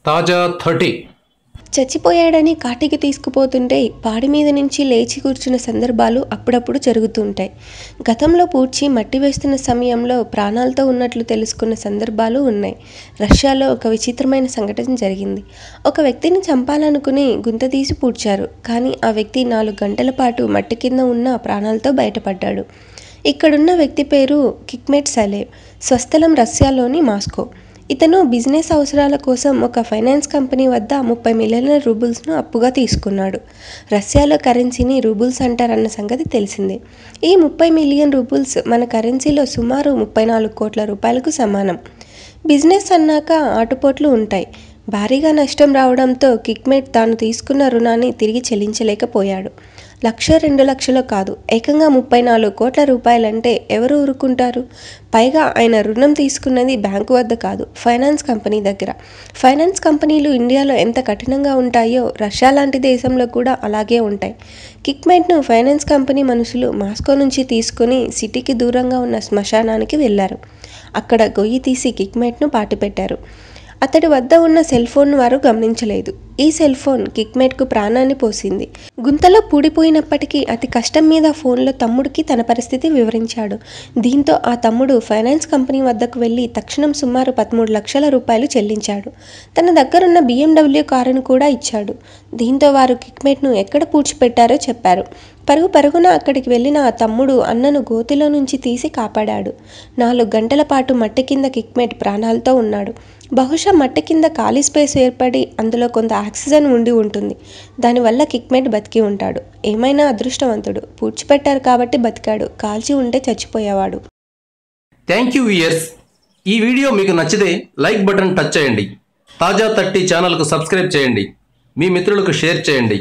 తాజా 30 చచ్చిపోయాడని కాటికి తీసుకుపోతుంటే పాడి మీద నుంచి లేచి కూర్చున్న సందర్భాలు అప్పుడప్పుడు జరుగుతుంటాయి. గతంలో పూడ్చి మట్టి వేస్తున్న సమయంలో ప్రాణాలతో ఉన్నట్లు తెలుసుకున్న సందర్భాలు ఉన్నాయి. రష్యాలో ఒక విచిత్రమైన సంఘటన జరిగింది. ఒక వ్యక్తిని చంపాలనుకుని గుంత తీసి పూడ్చారు. కానీ ఆ వ్యక్తి 4 గంటల పాటు మట్టి కింద ఉన్న ప్రాణాలతో బయటపడ్డాడు. ఇక్కడున్న వ్యక్తి పేరు కిక్మెట్ సలేవ్. స్వస్థలం రష్యాలోని మాస్కో. ఇతను బిజినెస్ అవసరాల కోసం ఒక ఫైనాన్స్ కంపెనీ వద్ద 30 మిలియన్ల రూబుల్స్ను అప్పుగా తీసుకున్నాడు. రష్యాలో కరెన్సీని రూబుల్స్ అంటారన్న సంగతి తెలిసిందే. ఈ 30 మిలియన్ రూబుల్స్ మన కరెన్సీలో సుమారు 34 కోట్ల రూపాయలకు సమానం. బిజినెస్ అన్నాక ఆటుపోట్లు ఉంటాయి. భారీగా నష్టం రావడంతో కిక్మెట్ తాను తీసుకున్న రుణాన్ని తిరిగి చెల్లించలేకపోయాడు. 1,00,000 2 లక్షలు కాదు, ఏకంగా 34 కోట్ల రూపాయలంటే ఎవరు ఊరుకుంటారు? పైగా ఆయన రుణం తీసుకున్నది బ్యాంకు వద్ద కాదు, ఫైనాన్స్ కంపెనీ దగ్గర. ఫైనాన్స్ కంపెనీలు ఇండియాలో ఎంత కఠినంగా ఉంటాయో రష్యా లాంటి దేశంలో కూడా అలాగే ఉంటాయి. కిక్మెట్ను ఫైనాన్స్ కంపెనీ మనుషులు మాస్కో నుంచి తీసుకుని సిటీకి దూరంగా ఉన్న శ్మశానానికి వెళ్లారు. అక్కడ గొయ్యి తీసి కిక్మెట్ను పాతిపెట్టారు. అతడి వద్ద ఉన్న సెల్ ఫోన్ను వారు గమనించలేదు. ఈ సెల్ ఫోన్ కిక్మెట్కు ప్రాణాన్ని పోసింది. గుంతలో పూడిపోయినప్పటికీ అతి కష్టం మీద ఫోన్లో తమ్ముడికి తన పరిస్థితి వివరించాడు. దీంతో ఆ తమ్ముడు ఫైనాన్స్ కంపెనీ వద్దకు వెళ్లి తక్షణం సుమారు 13 లక్షల రూపాయలు చెల్లించాడు. తన దగ్గరున్న BMW కారును కూడా ఇచ్చాడు. దీంతో వారు కిక్మెట్ను ఎక్కడ పూడ్చిపెట్టారో చెప్పారు. పరుగున అక్కడికి వెళ్లిన ఆ తమ్ముడు అన్నను గోతిలో నుంచి తీసి కాపాడాడు. 4 గంటల పాటు మట్టి కింద కిక్మెట్ ప్రాణాలతో ఉన్నాడు. బహుశా మట్టి కింద ఖాళీ స్పేస్ ఏర్పడి అందులో కొంత ఆక్సిజన్ ఉండి ఉంటుంది. దానివల్ల కిక్మెట్ బతికి ఉంటాడు. ఏమైనా అదృష్టవంతుడు. పూడ్చిపెట్టారు కాబట్టి బతికాడు. కాల్చి ఉంటే చచ్చిపోయేవాడు. Thank you viewers. ఈ వీడియో మీకు నచ్చితే లైక్ బటన్ టచ్ చేయండి. తాజా 30 ఛానల్కు సబ్స్క్రైబ్ చేయండి. మీ మిత్రులకు షేర్ చేయండి.